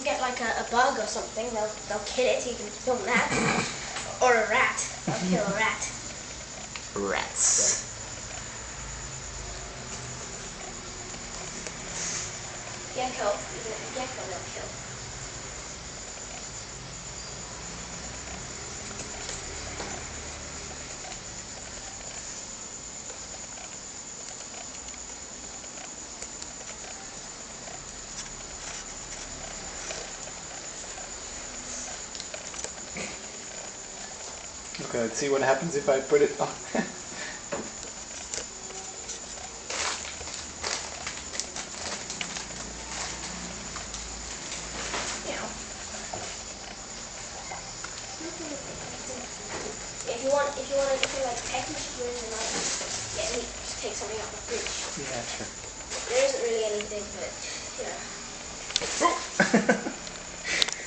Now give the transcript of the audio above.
get like a bug or something, they'll kill it. You can film that. Or a rat. They'll kill a rat. Rats. Gecko. Even a gecko they'll kill. Okay, let's see what happens if I put it on. If you want anything like texture and like, yeah, you just take something out of the fridge. Yeah, sure. There isn't really anything, but you know.